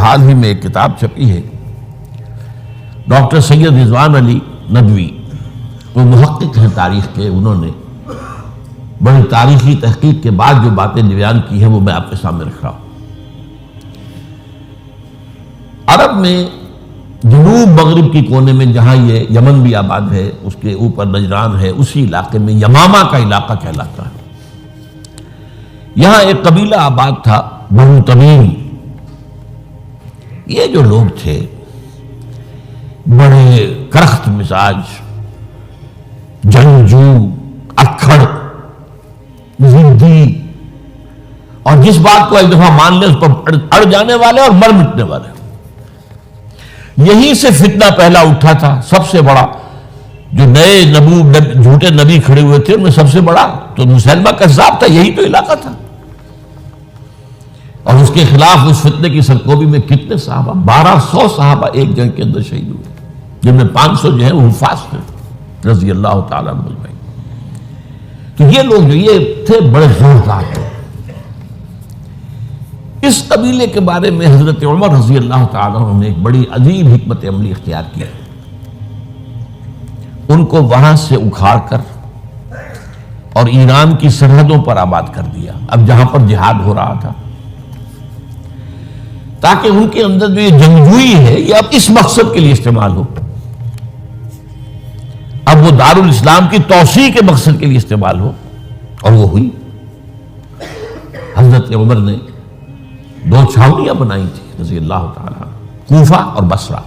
حال ہی میں ایک کتاب چھپی ہے، ڈاکٹر سید رضوان علی ندوی، وہ محقق ہیں تاریخ کے، انہوں نے بڑی تاریخی تحقیق کے بعد جو باتیں بیان کی ہیں وہ میں آپ کے سامنے رکھ رہا ہوں۔ عرب میں جنوب مغرب کی کونے میں جہاں یہ یمن بھی آباد ہے، اس کے اوپر نجران ہے، اسی علاقے میں یمامہ کا علاقہ کہلاتا ہے۔ یہاں ایک قبیلہ آباد تھا، بنو تمیم۔ یہ جو لوگ تھے بڑے کرخت مزاج، جنگجو، اکھڑ، ضدی، اور جس بات کو ایک دفعہ مان لے اس پر اڑ جانے والے اور مر مٹنے والے۔ یہیں سے فتنہ پہلا اٹھا تھا۔ سب سے بڑا جو نئے جھوٹے نبی کھڑے ہوئے تھے ان میں سب سے بڑا تو مسلمہ کذاب تھا، یہی تو علاقہ تھا، اور اس کے خلاف اس فتنے کی سرکوبی میں کتنے صحابہ، 1200 صحابہ ایک جنگ کے اندر شہید ہوئے، جن میں 500 جو ہیں وہ حفاظ تھے رضی اللہ تعالیٰ عنہ اجمعین۔ تو یہ لوگ جو یہ تھے بڑے زوردار تھے۔ اس قبیلے کے بارے میں حضرت عمر رضی اللہ تعالیٰ عنہ نے ایک بڑی عجیب حکمت عملی اختیار کی۔ ان کو وہاں سے اکھاڑ کر اور ایران کی سرحدوں پر آباد کر دیا، اب جہاں پر جہاد ہو رہا تھا، تاکہ ان کے اندر جو یہ جنگجوئی ہے یہ اب اس مقصد کے لیے استعمال ہو، اب وہ دارالاسلام کی توسیع کے مقصد کے لیے استعمال ہو، اور وہ ہوئی۔ حضرت عمر نے 2 چھاؤنیاں بنائی تھی رضی اللہ تعالیٰ، کوفہ اور بصرہ،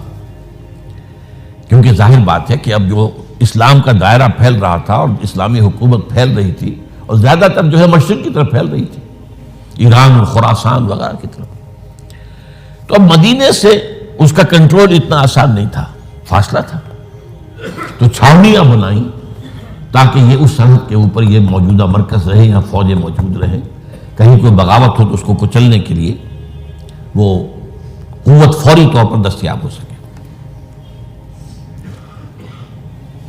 کیونکہ ظاہر بات ہے کہ اب جو اسلام کا دائرہ پھیل رہا تھا اور اسلامی حکومت پھیل رہی تھی، اور زیادہ تر جو ہے مشرق کی طرف پھیل رہی تھی، ایران اور خراسان وغیرہ کی طرف، تو اب مدینے سے اس کا کنٹرول اتنا آسان نہیں تھا، فاصلہ تھا، تو چھاؤنیاں بنائیں تاکہ یہ اس سرحد کے اوپر یہ موجودہ مرکز رہے، یہاں فوجیں موجود رہیں، کہیں کوئی بغاوت ہو تو اس کو کچلنے کے لیے وہ قوت فوری طور پر دستیاب ہو سکے۔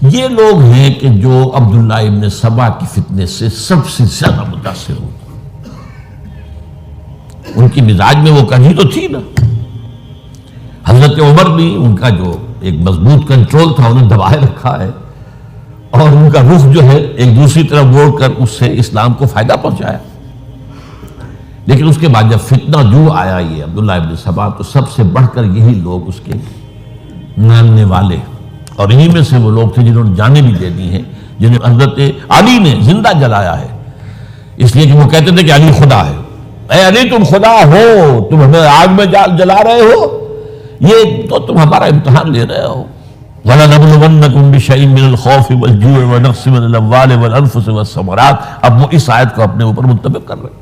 یہ لوگ ہیں کہ جو عبداللہ ابن سبا کی فتنے سے سب سے زیادہ متاثر ہوئے۔ ان کی مزاج میں وہ کمی تو تھی نا، حضرت عمر بھی ان کا جو ایک مضبوط کنٹرول تھا انہیں دبائے رکھا ہے، اور ان کا رخ جو ہے ایک دوسری طرف موڑ کر اس سے اسلام کو فائدہ پہنچایا۔ لیکن اس کے بعد جب فتنہ جو آیا یہ عبداللہ ابن سبا، تو سب سے بڑھ کر یہی لوگ اس کے ماننے والے، اور انہی میں سے وہ لوگ تھے جنہوں نے جانیں بھی دے دی ہیں، جنہیں حضرت علی نے زندہ جلایا ہے، اس لیے کہ وہ کہتے تھے کہ علی خدا ہے۔ اے علی تم خدا ہو، تم ہمیں آگ میں جلا رہے ہو، یہ تو تم ہمارا امتحان لے رہے ہو۔ وَلَنَبْلُوَنَّكُمْ بِشَيْءٍ مِّنَ الْخَوْفِ وَالْجُوعِ وَنَقْصٍ مِّنَ الْأَمْوَالِ وَالْأَنفُسِ وَالثَّمَرَاتِ۔ اب وہ اس آیت کو اپنے اوپر منطبق کر رہے ہیں۔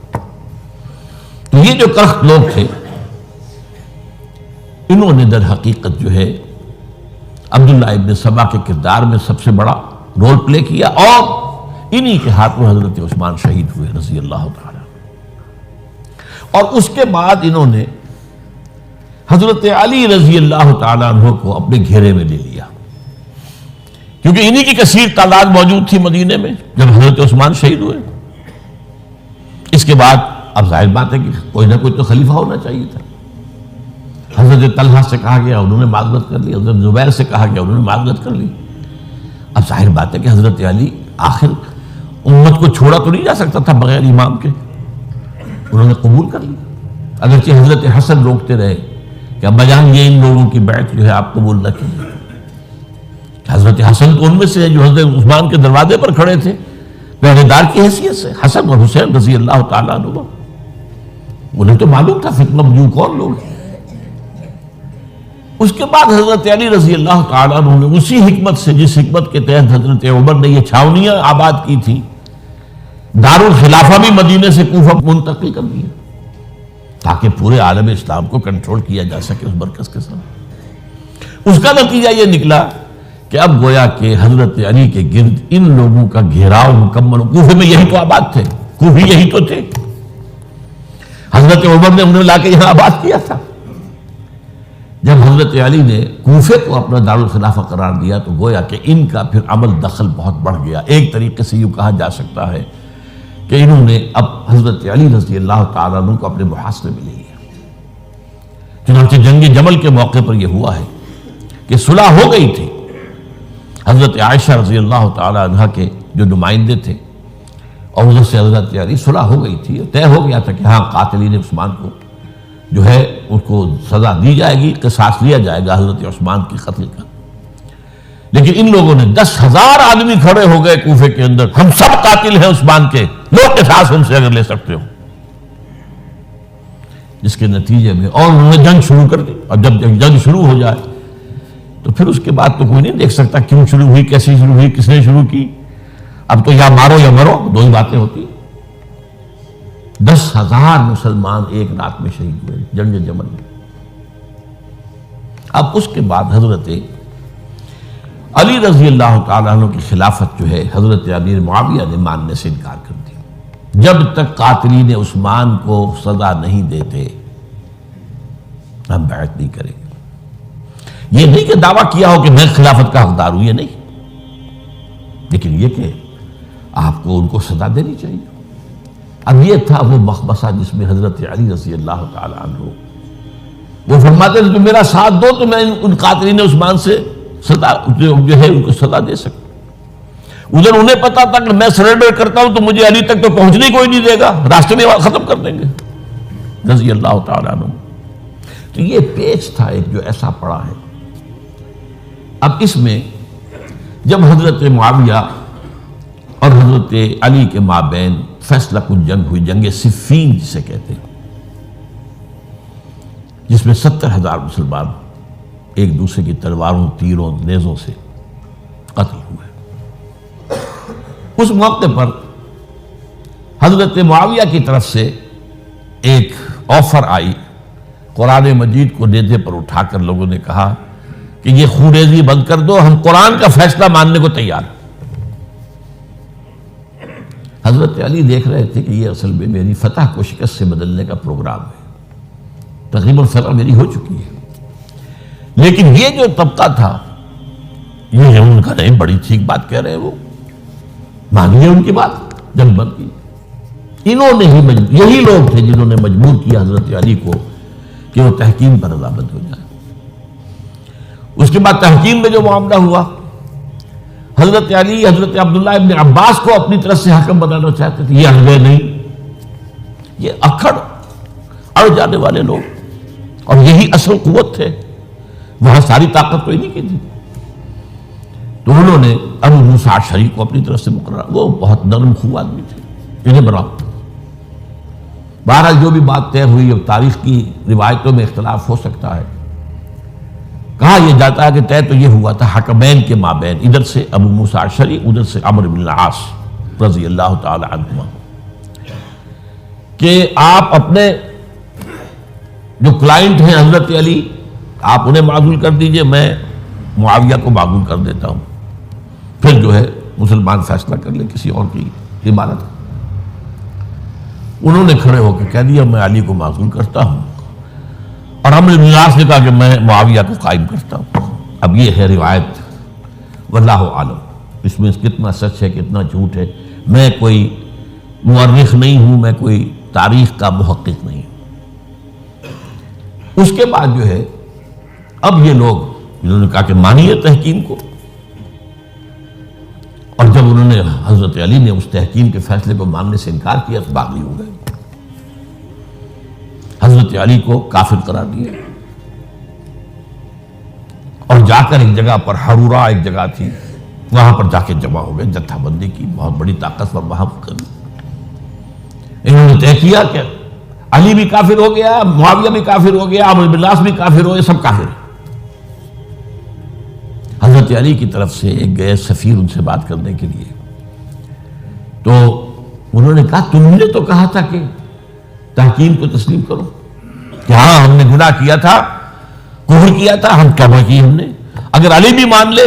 تو یہ جو کرخت لوگ تھے، انہوں نے در حقیقت جو ہے عبداللہ ابن سبا کے کردار میں سب سے بڑا رول پلے کیا، اور انہی کے ہاتھوں حضرت عثمان شہید ہوئے رضی اللہ تعالیٰ۔ اور اس کے بعد انہوں نے حضرت علی رضی اللہ تعالیٰ عنہ کو اپنے گھیرے میں لے لیا، کیونکہ انہی کی کثیر تعداد موجود تھی مدینے میں جب حضرت عثمان شہید ہوئے۔ اس کے بعد اب ظاہر بات ہے کہ کوئی نہ کوئی تو خلیفہ ہونا چاہیے تھا۔ حضرت طلحہ سے کہا گیا، انہوں نے معذرت کر لی، حضرت زبیر سے کہا گیا، انہوں نے معذرت کر لی۔ اب ظاہر بات ہے کہ حضرت علی آخر امت کو چھوڑا تو نہیں جا سکتا تھا بغیر امام کے، انہوں نے قبول کر لی، اگرچہ حضرت حسن روکتے رہے کہ ابا جان یہ ان لوگوں کی بیعت جو ہے آپ قبول نہ کیجیے۔ حضرت حسن تو ان میں سے ہیں جو حضرت عثمان کے دروازے پر کھڑے تھے پہرے دار کی حیثیت سے، حسن اور حسین رضی اللہ تعالیٰ عنہ، انہیں تو معلوم تھا فتنہ جو کون لوگ ہیں۔ اس کے بعد حضرت علی رضی اللہ تعالیٰ عنہ نے اسی حکمت سے، جس حکمت کے تحت حضرت عمر نے یہ چھاونیاں آباد کی تھی، دارالخلافہ بھی مدینے سے کوفہ منتقل کر دیا تاکہ پورے عالم اسلام کو کنٹرول کیا جا سکے اس مرکز کے ساتھ۔ اس کا نتیجہ یہ نکلا کہ اب گویا کہ حضرت علی کے گرد ان لوگوں کا گھیراؤ مکمل، کوفے میں یہی تو آباد تھے، کوفی یہی تو تھے، حضرت عمر نے انہیں لا کے یہاں آباد کیا تھا۔ جب حضرت علی نے کوفے کو اپنا دارالخلافہ قرار دیا تو گویا کہ ان کا پھر عمل دخل بہت بڑھ گیا۔ ایک طریقے سے یوں کہا جا سکتا ہے کہ انہوں نے اب حضرت علی رضی اللہ تعالیٰ عنہ کو اپنے محاصرے میں لے لیا، چنانچہ جنگ جمل کے موقع پر یہ ہوا ہے کہ صلح ہو گئی تھی. حضرت عائشہ رضی اللہ تعالی عنہ کے جو نمائندے تھے اور حضرت سے حضرت علی صلح ہو گئی تھی، طے ہو گیا تھا کہ ہاں قاتلین عثمان کو جو ہے اس کو سزا دی جائے گی، قصاص لیا جائے گا حضرت عثمان کی قتل کا. لیکن ان لوگوں نے 10,000 آدمی کھڑے ہو گئے کوفے کے اندر، ہم سب قاتل ہیں عثمان کے، لو قصاص ہم سے اگر لے سکتے ہو. جس کے نتیجے میں اور انہوں نے جنگ شروع کر دی. اور جب جنگ شروع ہو جائے تو پھر اس کے بعد تو کوئی نہیں دیکھ سکتا کیوں شروع ہوئی، کیسے شروع ہوئی، کس نے شروع کی. اب تو یا مارو یا مرو، دو ہی باتیں ہوتی. 10,000 مسلمان ایک رات میں شہید ہوئے جنگ جمل میں. اب اس کے بعد حضرت علی رضی اللہ تعالیٰ عنہ کی خلافت جو ہے حضرت امیر معاویہ نے ماننے سے انکار کر دیا. جب تک قاتلین عثمان کو سزا نہیں دیتے ہم بیعت نہیں کریں گے. یہ نہیں کہ دعویٰ کیا ہو کہ میں خلافت کا حقدار ہوں، یہ نہیں، لیکن یہ کہ آپ کو ان کو سزا دینی چاہیے. اب یہ تھا وہ مخمصہ جس میں حضرت علی رضی اللہ تعالی عنہ وہ فرماتے تھے کہ میرا ساتھ دو تو میں ان قاتلین عثمان سے سزا جو ہے ان کو سزا دے سکتا. ادھر انہیں پتا تھا کہ میں سرنڈر کرتا ہوں تو مجھے علی تک تو پہنچنے کوئی نہیں دے گا، راستے میں ختم کر دیں گے رضی اللہ تعالی عنہ. تو یہ پیچ تھا ایک جو ایسا پڑا ہے. اب اس میں جب حضرت معاویہ اور حضرت علی کے مابین فیصلہ کن جنگ ہوئی، جنگ صفین جسے کہتے ہیں، جس میں 70,000 مسلمان ایک دوسرے کی تلواروں، تیروں، نیزوں سے قتل ہوئے. اس موقع پر حضرت معاویہ کی طرف سے ایک آفر آئی. قرآن مجید کو نیزے پر اٹھا کر لوگوں نے کہا کہ یہ خوریزی بند کر دو، ہم قرآن کا فیصلہ ماننے کو تیار ہیں. حضرت علی دیکھ رہے تھے کہ یہ اصل میں میری فتح کو شکست سے بدلنے کا پروگرام ہے. تقریباً فتح میری ہو چکی ہے، لیکن یہ جو طبقہ تھا یہ ان کا نہیں، بڑی ٹھیک بات کہہ رہے ہیں، وہ مانیے ان کی بات، جنگ بند کی. انہوں نے ہی یہی لوگ تھے جنہوں نے مجبور کیا حضرت علی کو کہ وہ تحکیم پر رضامند ہو جائے. اس کے بعد تحکیم میں جو معاملہ ہوا، حضرت علی حضرت عبداللہ ابن عباس کو اپنی طرف سے حکم بنانا چاہتے تھے. یہ ہرگز نہیں، یہ اکھڑ اڑ جانے والے لوگ، اور یہی اصل قوت تھے. وہاں ساری طاقت تو انہیں کی تھی. تو انہوں نے ابو موسیٰ اشعری کو اپنی طرف سے مقررہ، وہ بہت نرم خو آدمی تھے، انہیں بنا. بہرحال جو بھی بات طے ہوئی، اب تاریخ کی روایتوں میں اختلاف ہو سکتا ہے. کہا یہ جاتا ہے کہ طے تو یہ ہوا تھا حکمین کے مابین، ادھر سے ابو موسیٰ اشعری، ادھر سے عمرو بن العاص رضی اللہ تعالی عنہما، کہ آپ اپنے جو کلائنٹ ہیں حضرت علی آپ انہیں معزول کر دیجئے، میں معاویہ کو معزول کر دیتا ہوں. پھر جو ہے مسلمان فیصلہ کر لیں کسی اور کی عبادت. انہوں نے کھڑے ہو کے کہہ دیا میں علی کو معزول کرتا ہوں، اور عمرو بن العاص نے کہا کہ میں معاویہ کو قائم کرتا ہوں. اب یہ ہے روایت، واللہ عالم اس میں کتنا سچ ہے کتنا جھوٹ ہے. میں کوئی مورخ نہیں ہوں، میں کوئی تاریخ کا محقق نہیں ہوں. اس کے بعد جو ہے اب یہ لوگ جنہوں نے کہا کہ مانیے تحکیم کو، اور جب انہوں نے حضرت علی نے اس تحکیم کے فیصلے کو ماننے سے انکار کیا تو باغی ہو گئے، حضرت علی کو کافر قرار دیا. اور جا کر ایک جگہ پر حرورہ ایک جگہ تھی، وہاں پر جا کے جمع ہو گئے، جتھا بندی کی، بہت بڑی طاقت پر وہاں کر. انہوں نے طے کیا کہ علی بھی کافر ہو گیا، معاویہ بھی کافر ہو گیا، عمرو بن العاص بھی کافر ہو گئے، سب کافر ہیں. حضرت علی کی طرف سے ایک گئے سفیر ان سے بات کرنے کے لیے، تو انہوں نے کہا تم نے تو کہا تھا کہ تحکیم کو تسلیم کرو، کہ ہاں ہم نے گناہ کیا تھا، کفر کیا تھا، ہم توبہ کی ہم نے. اگر علی بھی مان لے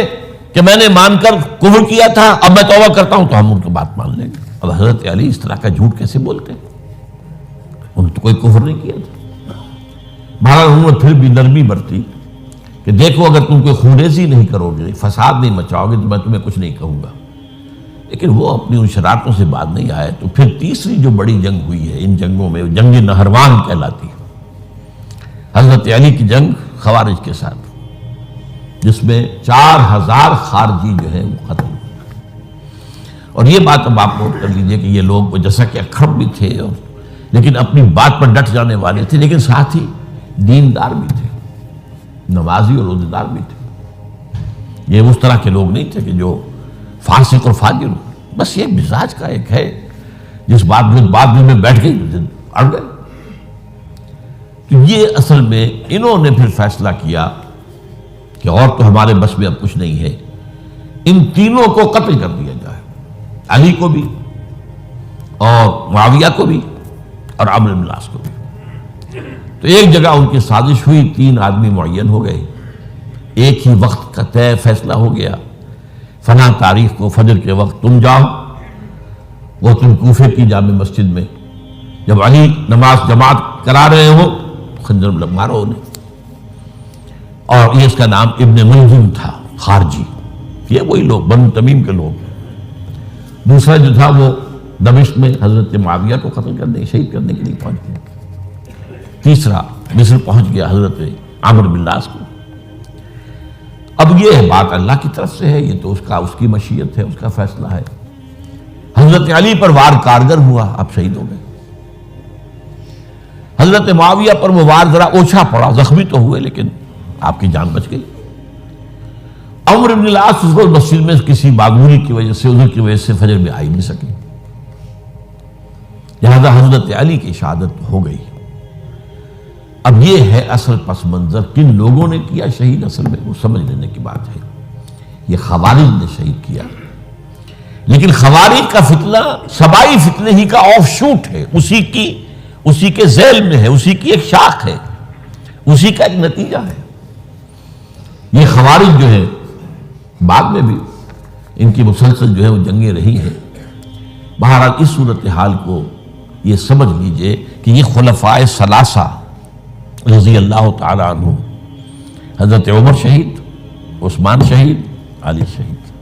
کہ میں نے مان کر کفر کیا تھا اب میں توبہ کرتا ہوں تو ہم ان کی بات مان لیں گے. اب حضرت علی اس طرح کا جھوٹ کیسے بولتے ہیں؟ انہوں نے تو کوئی کفر نہیں کیا تھا. بہرحال انہوں نے پھر بھی نرمی برتی کہ دیکھو اگر تم کوئی خونریزی نہیں کرو گے، فساد نہیں مچاؤ گے تو میں تمہیں کچھ نہیں کہوں گا. لیکن وہ اپنی ان شرارتوں سے بعد نہیں آئے. تو پھر تیسری جو بڑی جنگ ہوئی ہے ان جنگوں میں، جنگ نہروان کہلاتی ہے، حضرت علی کی جنگ خوارج کے ساتھ، جس میں 4000 خارجی جو ہے وہ قتل ہوئے۔ اور یہ بات اب آپ نوٹ کر لیجئے کہ یہ لوگ جیسا کہ اکھڑ بھی تھے اور لیکن اپنی بات پر ڈٹ جانے والے تھے، لیکن ساتھ ہی دیندار بھی تھے، نمازی اور روزہ دار بھی تھے۔ یہ اس طرح کے لوگ نہیں تھے کہ جو فاسق اور فاجر ہو، بس یہ مزاج کا ایک ہے جس بات میں بیٹھ گئی اڑ گئے۔ تو یہ اصل میں انہوں نے پھر فیصلہ کیا کہ اور تو ہمارے بس میں اب کچھ نہیں ہے، ان تینوں کو قتل کر دیا جائے، علی کو بھی اور معاویہ کو بھی اور عمرو بن العاص کو بھی۔ تو ایک جگہ ان کی سازش ہوئی، 3 آدمی معین ہو گئے، ایک ہی وقت کا طے فیصلہ ہو گیا، فلاں تاریخ کو فجر کے وقت تم جاؤ، وہ تم کوفے کی جامع مسجد میں، جب علی نماز جماعت کرا رہے ہو خنجر مارو انہیں۔ اور یہ اس کا نام ابن ملجم تھا، خارجی، یہ وہی لوگ بنو تمیم کے لوگ۔ دوسرا جو تھا وہ دمشق میں حضرت معاویہ کو قتل کرنے شہید کرنے کے لیے پہنچ گیا۔ تیسرا مصر پہنچ گیا حضرت عمرو بن العاص کو۔ اب یہ بات اللہ کی طرف سے ہے، یہ تو اس کی مشیت ہے، اس کا فیصلہ ہے۔ حضرت علی پر وار کارگر ہوا، آپ شہید ہو گئے۔ حضرت معاویہ پر وہ وار ذرا اوچھا پڑا، زخمی تو ہوئے لیکن آپ کی جان بچ گئی۔ عمرو بن العاص اس کو مسجد میں کسی معمولی کی وجہ سے، عذر کی وجہ سے فجر میں آئی نہیں سکے، لہذا حضرت علی کی شہادت ہو گئی۔ اب یہ ہے اصل پس منظر، کن لوگوں نے کیا شہید، اصل میں وہ سمجھ لینے کی بات ہے۔ یہ خوارج نے شہید کیا، لیکن خوارج کا فتنہ سبائی فتنے ہی کا آف شوٹ ہے، اسی کے ذیل میں ہے، اسی کی ایک شاخ ہے، اسی کا ایک نتیجہ ہے۔ یہ خوارج جو ہے بعد میں بھی ان کی مسلسل جو ہے وہ جنگیں رہی ہیں۔ بہرحال اس صورتحال کو یہ سمجھ لیجئے کہ یہ خلفائے ثلاثہ رضی اللہ تعالی عنہ، حضرت عمر شہید، عثمان شہید، علی شہید۔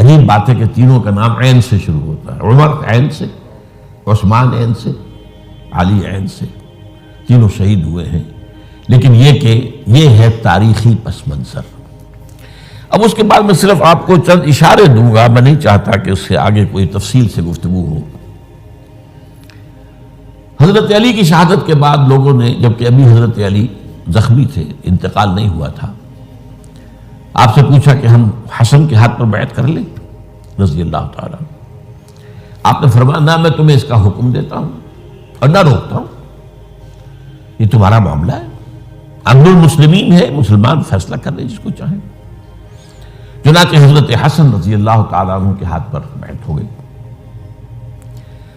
عجیب بات ہے کہ تینوں کا نام عین سے شروع ہوتا ہے، عمر عین سے، عثمان عین سے، علی عین سے، تینوں شہید ہوئے ہیں۔ لیکن یہ کہ یہ ہے تاریخی پس منظر۔ اب اس کے بعد میں صرف آپ کو چند اشارے دوں گا، میں نہیں چاہتا کہ اس سے آگے کوئی تفصیل سے گفتگو ہو۔ حضرت علی کی شہادت کے بعد لوگوں نے، جبکہ ابھی حضرت علی زخمی تھے، انتقال نہیں ہوا تھا، آپ سے پوچھا کہ ہم حسن کے ہاتھ پر بیعت کر لیں رضی اللہ تعالیٰ۔ آپ نے فرمایا نہ میں تمہیں اس کا حکم دیتا ہوں اور نہ روکتا ہوں، یہ تمہارا معاملہ ہے، امر المسلمین ہے، مسلمان فیصلہ کر لیں جس کو چاہیں۔ چنانچہ حضرت حسن رضی اللہ تعالیٰ عنہ کے ہاتھ پر بیعت ہو گئی۔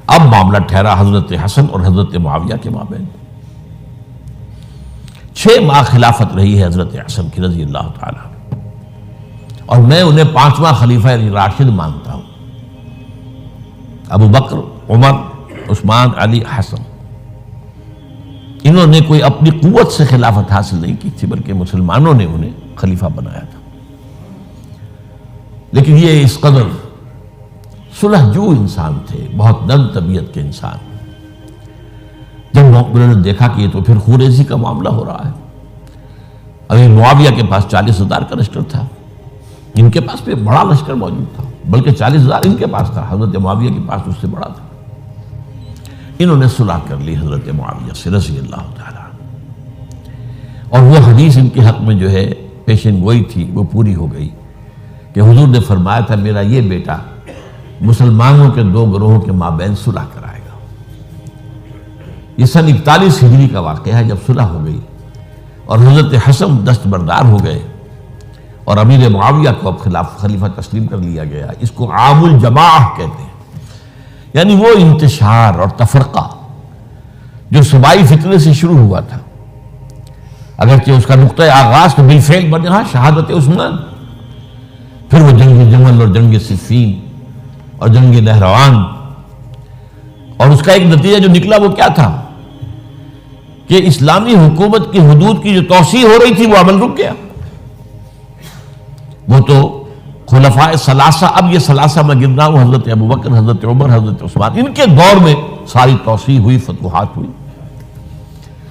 اب معاملہ ٹھہرا حضرت حسن اور حضرت معاویہ کے مابین۔ 6 ماہ خلافت رہی ہے حضرت حسن کی رضی اللہ تعالیٰ، اور میں انہیں 5واں خلیفہ راشد مانتا ہوں۔ ابو بکر، عمر، عثمان، علی، حسن، انہوں نے کوئی اپنی قوت سے خلافت حاصل نہیں کی تھی، بلکہ مسلمانوں نے انہیں خلیفہ بنایا تھا۔ لیکن یہ اس قدر صلح جو انسان تھے، بہت نرم طبیعت کے انسان، جب انہوں نے دیکھا کہ یہ تو پھر خوریزی کا معاملہ ہو رہا ہے۔ ابھی معاویہ کے پاس 40,000 کا لشکر تھا، ان کے پاس بھی بڑا لشکر موجود تھا، بلکہ 40,000 ان کے پاس تھا، حضرت معاویہ کے پاس اس سے بڑا تھا۔ انہوں نے صلح کر لی حضرت معاویہ سے رضی اللہ تعالیٰ، اور وہ حدیث ان کے حق میں جو ہے پیشن گوئی تھی وہ پوری ہو گئی کہ حضور نے فرمایا تھا میرا یہ بیٹا مسلمانوں کے 2 گروہوں کے مابین صلح کرائے گا۔ یہ سن 41 ہجری کا واقعہ ہے، جب صلح ہو گئی اور حضرت حسن دستبردار ہو گئے اور امیر معاویہ کو اب خلیفہ تسلیم کر لیا گیا۔ اس کو عام الجماعہ کہتے ہیں، یعنی وہ انتشار اور تفرقہ جو صوبائی فتنے سے شروع ہوا تھا، اگرچہ اس کا نقطۂ آغاز تو بالفعل بنا شہادت عثمان، پھر وہ جنگ جمل اور جنگ صفین اور جنگ نہروان، اور اس کا ایک نتیجہ جو نکلا وہ کیا تھا کہ اسلامی حکومت کی حدود کی جو توسیع ہو رہی تھی وہ عمل رک گیا۔ وہ تو خلفائے ثلاثہ، اب یہ ثلاثہ میں گن رہا ہوں، حضرت ابوبکر، حضرت عمر، حضرت عثمان، ان کے دور میں ساری توسیع ہوئی، فتوحات ہوئی۔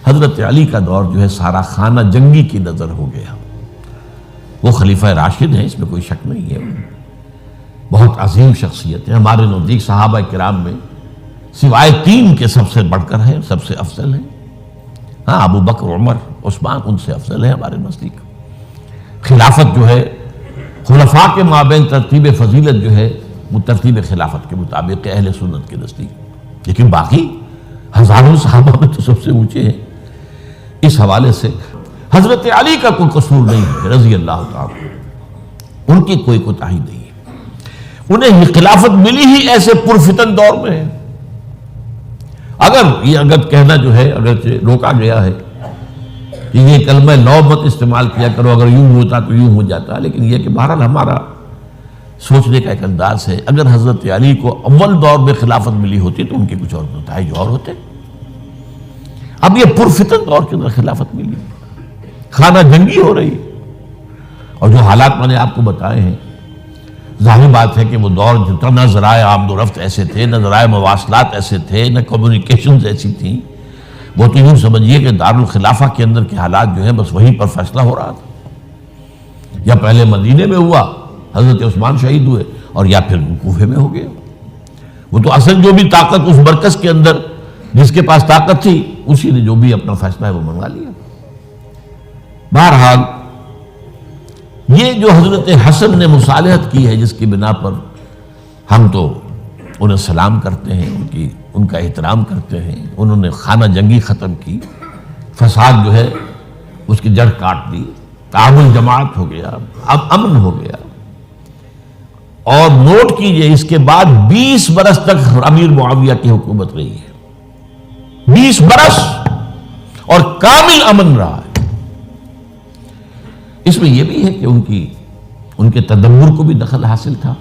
حضرت علی کا دور جو ہے سارا خانہ جنگی کی نظر ہو گیا. وہ خلیفہ راشد ہیں، اس میں کوئی شک نہیں ہے، بہت عظیم شخصیت ہے، ہمارے نزدیک صحابہ کرام میں سوائے 3 کے سب سے بڑھ کر ہیں، سب سے افضل ہیں. ہاں، ابو بکر، عمر، عثمان ان سے افضل ہیں ہمارے نزدیک. خلافت جو ہے خلفاء کے مابین ترتیب فضیلت جو ہے وہ ترتیب خلافت کے مطابق اہل سنت کے نزدیک، لیکن باقی ہزاروں صحابہ میں تو سب سے اونچے ہیں. اس حوالے سے حضرت علی کا کوئی قصور نہیں ہے رضی اللہ تعالی، ان کی کوئی کوتاہی نہیں ہے. انہیں خلافت ملی ہی ایسے پرفتن دور میں ہے. اگر کہنا جو ہے اگرچہ روکا گیا ہے کہ یہ کلمہ لو مت استعمال کیا کرو، اگر یوں ہوتا تو یوں ہو جاتا، لیکن یہ کہ بہرحال ہمارا سوچنے کا ایک انداز ہے. اگر حضرت علی کو اول دور میں خلافت ملی ہوتی تو ان کے کچھ اور نتائج اور ہوتے. اب یہ پرفتن دور کے اندر خلافت ملی، خانہ جنگی ہو رہی، اور جو حالات میں نے آپ کو بتائے ہیں، ظاہر بات ہے کہ وہ دور جتنا نہ ذرائع آمد و رفت ایسے تھے، نہ ذرائع مواصلات ایسے تھے، نہ کمیونیکیشنز ایسی تھیں. وہ تو یوں سمجھیے کہ دارالخلافہ کے اندر کے حالات جو ہیں بس وہیں پر فیصلہ ہو رہا تھا. یا پہلے مدینے میں ہوا، حضرت عثمان شہید ہوئے، اور یا پھر کوفے میں ہو گیا. وہ تو اصل جو بھی طاقت اس مرکز کے اندر جس کے پاس طاقت تھی، اسی نے جو بھی اپنا فیصلہ ہے وہ منوا لیا. بہرحال یہ جو حضرت حسن نے مصالحت کی ہے، جس کی بنا پر ہم تو انہیں سلام کرتے ہیں، ان کا احترام کرتے ہیں، انہوں نے خانہ جنگی ختم کی، فساد جو ہے اس کی جڑ کاٹ دی، تعامل جماعت ہو گیا، اب امن ہو گیا. اور نوٹ کیجئے اس کے بعد 20 برس تک امیر معاویہ کی حکومت رہی ہے. 20 برس اور کامل امن رہا ہے. اس میں یہ بھی ہے کہ ان کے تدبر کو بھی دخل حاصل تھا.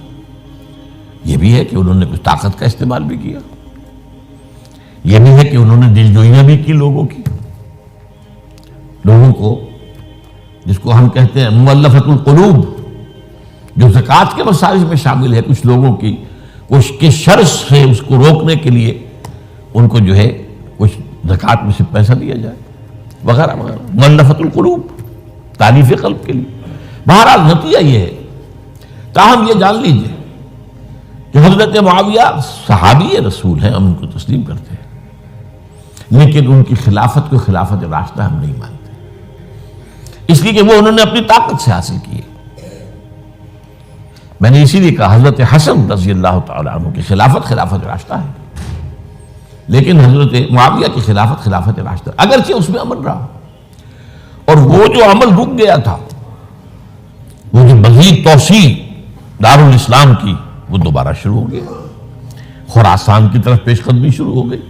یہ بھی ہے کہ انہوں نے کچھ طاقت کا استعمال بھی کیا. یہ بھی ہے کہ انہوں نے دلجوئیاں بھی کی لوگوں کو، جس کو ہم کہتے ہیں مؤلفۃ القلوب، جو زکوٰۃ کے مسائل میں شامل ہے. کچھ لوگوں کی اس کے شر سے اس کو روکنے کے لیے ان کو جو ہے کچھ زکوٰۃ میں سے پیسہ دیا جائے وغیرہ وغیرہ، مؤلفۃ القلوب، تعریف قلب کے لیے. بہرحال نتیجہ یہ ہے. تاہم یہ جان لیجئے کہ حضرت معاویہ صحابی رسول ہیں، ہم ان کو تسلیم کرتے ہیں، لیکن ان کی خلافت کو خلافت راشدہ ہم نہیں مانتے، اس لیے کہ وہ انہوں نے اپنی طاقت سے حاصل کی ہے. میں نے اسی لیے کہا حضرت حسن رضی اللہ تعالیٰ عنہ کی خلافت خلافت راشدہ ہے، لیکن حضرت معاویہ کی خلافت خلافت راشدہ، اگرچہ اس میں عمل رہا، اور وہ جو عمل رک گیا تھا، وہ جو مزید توسیع دارالاسلام کی، وہ دوبارہ شروع ہو گیا. خراسان کی طرف پیش قدمی شروع ہو گئی.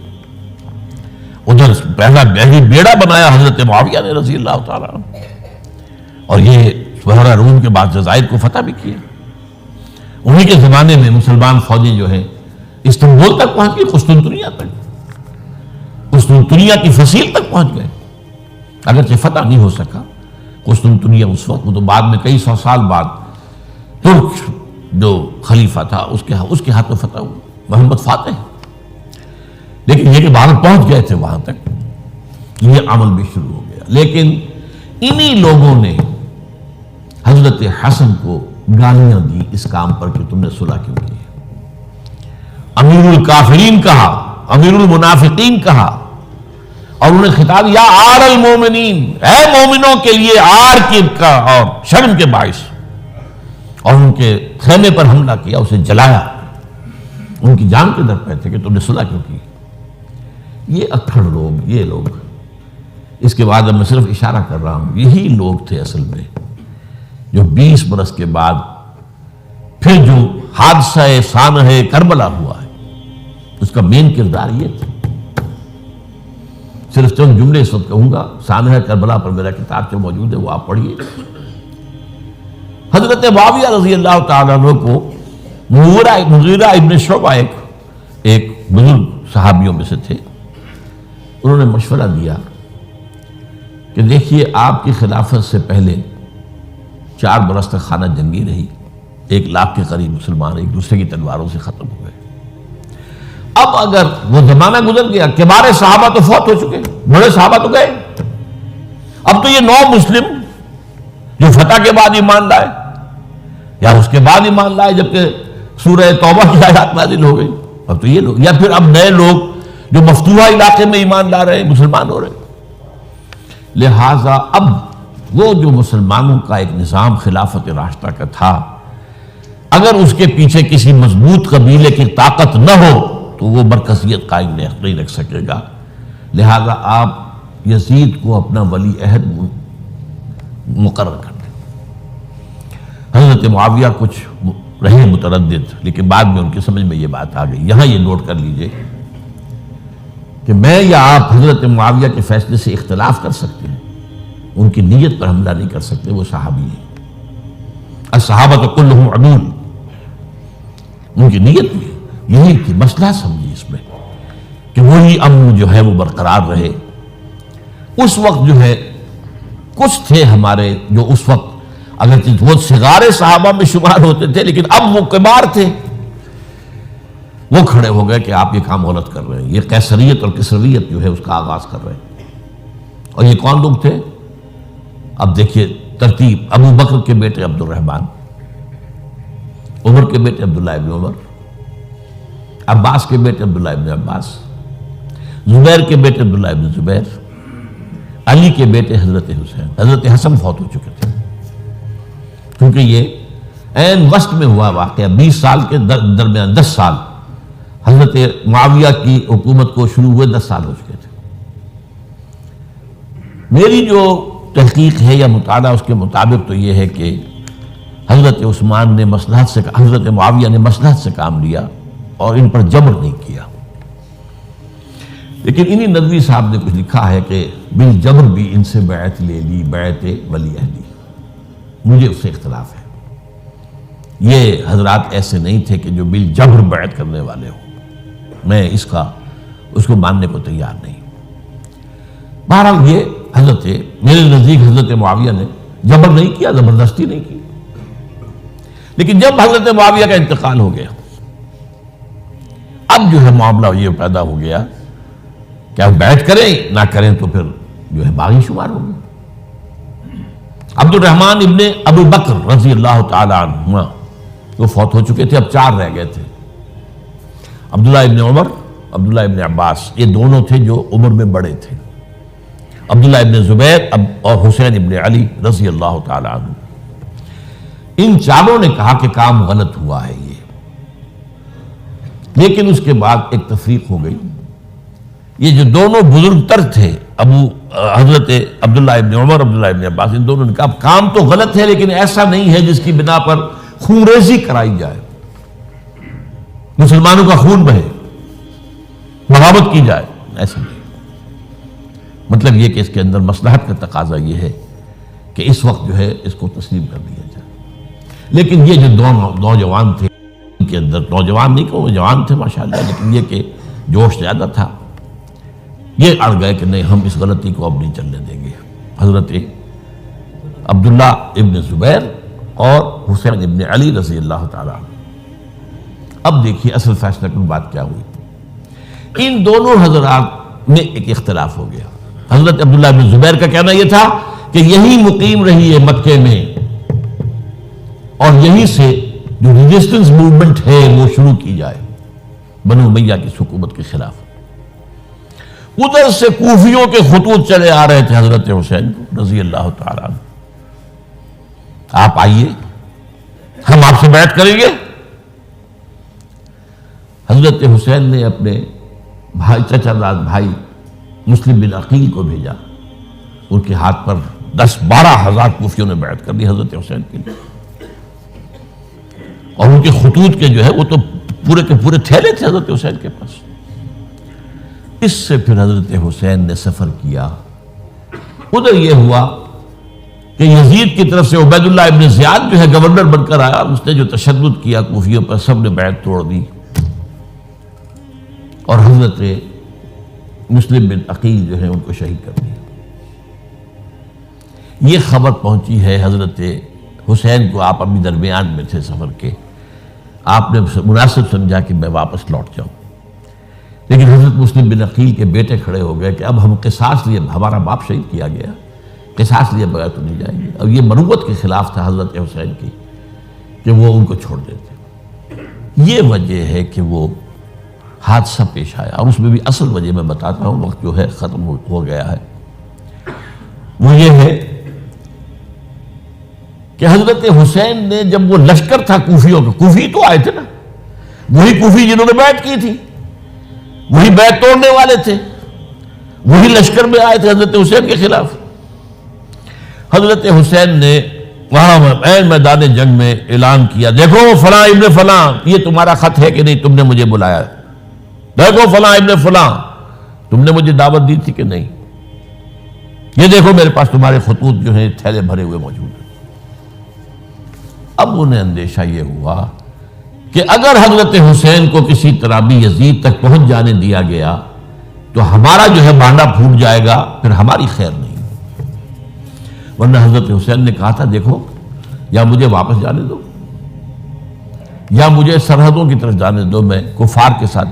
ادھر پہلا بیڑا بنایا حضرت معاویہ نے رضی اللہ تعالیٰ عنہ، اور یہ بحیرہ روم کے بعد جزائر کو فتح بھی کیا. انہی کے زمانے میں مسلمان فوجی جو ہیں استنبول تک پہنچ گئی، قسطنطنیہ کی فصیل تک پہنچ گئے. اگرچہ فتح نہیں ہو سکا قسطنطنیہ اس وقت، وہ تو بعد میں کئی 100 سال بعد ترک جو خلیفہ تھا اس کے ہاتھ میں فتح ہوا، محمد فاتح. لیکن یہ کہ باہر پہنچ گئے تھے وہاں تک، یہ عمل بھی شروع ہو گیا. لیکن انہی لوگوں نے حضرت حسن کو گالیاں دی اس کام پر کہ تم نے صلح کیوں کی. امیر الکافرین کہا، امیر المنافقین کہا، اور انہوں نے خطاب یا آر المومنین، اے مومنوں کے لیے آر کی کا اور شرم کے باعث، اور ان کے خیمے پر حملہ کیا، اسے جلایا. ان کی جان کے در پہ تھے کہ تم نے صلح کیوں کی. یہ اکھڑ لوگ، یہ لوگ، اس کے بعد اب میں صرف اشارہ کر رہا ہوں، یہی لوگ تھے اصل میں جو 20 برس کے بعد پھر جو حادثہ سانحہ کربلا ہوا ہے اس کا مین کردار یہ تھا. صرف چند جملے اس وقت کہوں گا. سانحہ کربلا پر میرا کتاب جو موجود ہے وہ آپ پڑھیے. حضرت معاویہ رضی اللہ تعالیٰ عنہ کو مغیرہ ابن شعبہ ایک بزرگ صحابیوں میں سے تھے، انہوں نے مشورہ دیا کہ دیکھیے آپ کی خلافت سے پہلے 4 برس تک خانہ جنگی رہی، 1 لاکھ کے قریب مسلمان ایک دوسرے کی تلواروں سے ختم ہوئے. اب اگر وہ زمانہ گزر گیا، کبار صحابہ تو فوت ہو چکے، بڑے صحابہ تو گئے. اب تو یہ 9 مسلم جو فتح کے بعد ایمان لائے یا اس کے بعد ایمان لائے جبکہ سورہ توبہ کی آیات نازل ہو گئی، اب تو یہ لوگ، یا پھر اب نئے لوگ جو مفتوحہ علاقے میں ایمان لا رہے ہیں، مسلمان ہو رہے ہیں. لہٰذا اب وہ جو مسلمانوں کا ایک نظام خلافت راشدہ کا تھا، اگر اس کے پیچھے کسی مضبوط قبیلے کی طاقت نہ ہو تو وہ مرکزیت قائم نہیں رکھ سکے گا. لہذا آپ یزید کو اپنا ولی عہد مقرر کر دیں. حضرت معاویہ کچھ رہے متردد، لیکن بعد میں ان کی سمجھ میں یہ بات آ گئی. یہاں یہ نوٹ کر لیجئے کہ میں یا آپ حضرت معاویہ کے فیصلے سے اختلاف کر سکتے ہیں، ان کی نیت پر حملہ نہیں کر سکتے. وہ صحابی ہیں، الصحابہ کلہم عدول. ان کی نیت بھی یہی تھی، مسئلہ سمجھی اس میں کہ وہی امن جو ہے وہ برقرار رہے. اس وقت جو ہے کچھ تھے ہمارے جو اس وقت اگرچہ وہ صغار صحابہ میں شمار ہوتے تھے، لیکن اب وہ کبار تھے. وہ کھڑے ہو گئے کہ آپ یہ کام غلط کر رہے ہیں، یہ قیصریت اور کسرویت جو ہے اس کا آغاز کر رہے ہیں. اور یہ کون لوگ تھے؟ اب دیکھیے ترتیب: ابو بکر کے بیٹے عبد الرحمن، عمر کے بیٹے عبداللہ ابن عمر، عباس کے بیٹے عبداللہ ابن عباس، زبیر کے بیٹے عبداللہ ابن زبیر، علی کے بیٹے حضرت حسین. حضرت حسن فوت ہو چکے تھے کیونکہ یہ عین وسط میں ہوا واقعہ. 20 سال کے درمیان 10 سال حضرت معاویہ کی حکومت کو شروع ہوئے، 10 سال ہو چکے تھے. میری جو تحقیق ہے یا مطالعہ اس کے مطابق تو یہ ہے کہ حضرت عثمان نے مصلحت سے، حضرت معاویہ نے مصلحت سے کام لیا اور ان پر جبر نہیں کیا. لیکن انہی ندوی صاحب نے کچھ لکھا ہے کہ بالجبر بھی ان سے بیعت لے لی، بیعت ولی عہدی. مجھے اس سے اختلاف ہے. یہ حضرات ایسے نہیں تھے کہ جو بالجبر بیعت کرنے والے ہوں. میں اس کو ماننے کو تیار نہیں. بہرحال یہ حضرت، میرے نزدیک حضرت معاویہ نے جبر نہیں کیا، زبردستی نہیں کی. لیکن جب حضرت معاویہ کا انتقال ہو گیا، اب جو ہے معاملہ یہ پیدا ہو گیا کہ آپ بیعت کریں نہ کریں تو پھر جو ہے باغی شمار ہو گئے. عبد الرحمن ابن ابو بکر رضی اللہ تعالی عنہما وہ فوت ہو چکے تھے، اب 4 رہ گئے تھے. عبداللہ ابن عمر، عبداللہ ابن عباس، یہ دونوں تھے جو عمر میں بڑے تھے. عبداللہ ابن زبیر اور حسین ابن علی رضی اللہ تعالی عنہ. ان چاروں نے کہا کہ کام غلط ہوا ہے یہ. لیکن اس کے بعد ایک تفریق ہو گئی. یہ جو دونوں بزرگ تر تھے، حضرت عبداللہ ابن عمر، عبداللہ ابن عباس، ان دونوں نے کہا کام تو غلط ہے لیکن ایسا نہیں ہے جس کی بنا پر خونریزی کرائی جائے، مسلمانوں کا خون بہے، بغاوت کی جائے. ایسا نہیں. مطلب یہ کہ اس کے اندر مصلحت کا تقاضا یہ ہے کہ اس وقت جو ہے اس کو تسلیم کر دیا جائے. لیکن یہ جو نوجوان تھے، ان کے اندر، نوجوان نہیں کہ وہ جوان تھے ماشاءاللہ، لیکن یہ کہ جوش زیادہ تھا، یہ اڑ گئے کہ نہیں، ہم اس غلطی کو اب نہیں چلنے دیں گے. حضرت عبداللہ ابن زبیر اور حسین ابن علی رضی اللہ تعالیٰ. اب دیکھیے اصل فیصلہ کن بات کیا ہوئی. ان دونوں حضرات میں ایک اختلاف ہو گیا. حضرت عبداللہ ابن زبیر کا کہنا یہ تھا کہ یہی مقیم رہی ہے مکے میں اور یہیں سے جو ریزسٹنس موومنٹ ہے وہ شروع کی جائے بنو امیہ کی حکومت کے خلاف. ادھر سے کوفیوں کے خطوط چلے آ رہے تھے حضرت حسین رضی اللہ تعالیٰ عنہ، آپ آئیے، ہم آپ سے بیعت کریں گے. حضرت حسین نے اپنے بھائی، چچا داد بھائی مسلم بن عقیل کو بھیجا. ان کے ہاتھ پر 10-12 ہزار کوفیوں نے بیعت کر دی حضرت حسین کے لیے. اور ان کے خطوط کے جو ہے وہ تو پورے کے پورے تھیلے تھے حضرت حسین کے پاس. اس سے پھر حضرت حسین نے سفر کیا. ادھر یہ ہوا کہ یزید کی طرف سے عبید اللہ ابن زیاد جو ہے گورنر بن کر آیا. اس نے جو تشدد کیا کوفیوں پر، سب نے بیعت توڑ دی اور حضرت مسلم بن عقیل جو ہے ان کو شہید کر دیا. یہ خبر پہنچی ہے حضرت حسین کو. آپ ابھی درمیان میں تھے سفر کے، آپ نے مناسب سمجھا کہ میں واپس لوٹ جاؤں. لیکن حضرت مسلم بن عقیل کے بیٹے کھڑے ہو گئے کہ اب ہم قصاص لیے، ہمارا باپ شہید کیا گیا، قصاص لیے بغیر تو نہیں جائیں گے۔ اب یہ مروت کے خلاف تھا حضرت حسین کی کہ وہ ان کو چھوڑ دیتے۔ یہ وجہ ہے کہ وہ حادثہ پیش آیا، اور اس میں بھی اصل وجہ میں بتاتا ہوں، وقت جو ہے ختم ہو گیا ہے۔ وہ یہ ہے کہ حضرت حسین نے جب وہ لشکر تھا کوفیوں کا، کوفی تو آئے تھے نا، وہی کوفی جنہوں نے بیعت کی تھی، وہی بیعت توڑنے والے تھے، وہی لشکر میں آئے تھے حضرت حسین کے خلاف۔ حضرت حسین نے وہاں عین میدان جنگ میں اعلان کیا، دیکھو فلاں ابن فلاں، یہ تمہارا خط ہے کہ نہیں، تم نے مجھے بلایا، دیکھو فلاں ابن فلاں، تم نے مجھے دعوت دی تھی کہ نہیں، یہ دیکھو میرے پاس تمہارے خطوط جو ہیں تھیلے بھرے ہوئے موجود ہیں۔ اب انہیں اندیشہ یہ ہوا کہ اگر حضرت حسین کو کسی طرح بھی یزید تک پہنچ جانے دیا گیا تو ہمارا جو ہے بانڈا پھوٹ جائے گا، پھر ہماری خیر نہیں۔ ورنہ حضرت حسین نے کہا تھا، دیکھو یا مجھے واپس جانے دو، یا مجھے سرحدوں کی طرف جانے دو، میں کفار کے ساتھ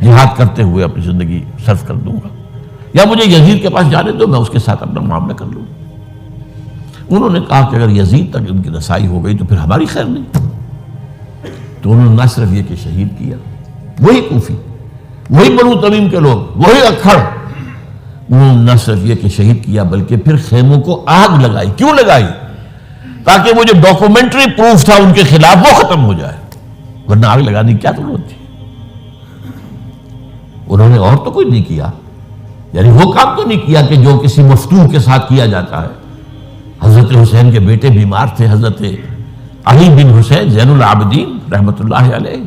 جہاد کرتے ہوئے اپنی زندگی صرف کر دوں گا، یا مجھے یزید کے پاس جانے دو، میں اس کے ساتھ اپنا معاملہ کر لوں۔ انہوں نے کہا کہ اگر یزید تک ان کی رسائی ہو گئی تو پھر ہماری خیر نہیں۔ تو انہوں نے نہ صرف یہ کہ شہید کیا، وہی کوفی، وہی بنو تمیم کے لوگ، وہی اکھڑ، انہوں نے نہ صرف یہ کہ شہید کیا بلکہ پھر خیموں کو آگ لگائی۔ کیوں لگائی؟ تاکہ وہ جو ڈاکومنٹری پروف تھا ان کے خلاف وہ ختم ہو جائے، ورنہ آگ لگانے کی کیا ضرورت تھی؟ انہوں نے اور تو کوئی نہیں کیا، یعنی وہ کام تو نہیں کیا کہ جو کسی مفتون کے ساتھ کیا جاتا ہے۔ حضرت حسین کے بیٹے بیمار تھے، حضرت علی بن حسین زین العابدین رحمت اللہ علیہ،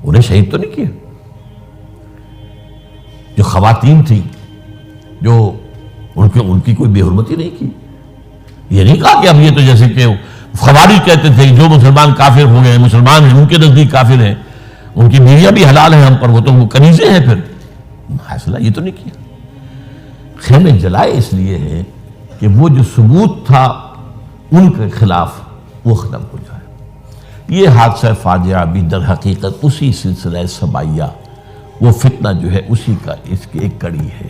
انہیں شہید تو نہیں کیا۔ جو خواتین تھیں جو ان کی کوئی بے حرمتی نہیں کی، یہ نہیں کہا کہ اب یہ تو جیسے کہ خوارج کہتے تھے جو مسلمان کافر ہو گئے، مسلمان ہیں ان کے نزدیک کافر ہیں، ان کی بیویاں بھی حلال ہیں ہم پر، وہ تو وہ کنیزیں ہیں، پھر حاصلہ یہ تو نہیں کیا۔ خیمے جلائے اس لیے ہے کہ وہ جو ثبوت تھا ان کے خلاف وہ ختم ہو جائے۔ یہ حادثہ فاجعہ بھی در حقیقت اسی سلسلہ سبائیہ، وہ فتنہ جو ہے اسی کا اس کی ایک کڑی ہے۔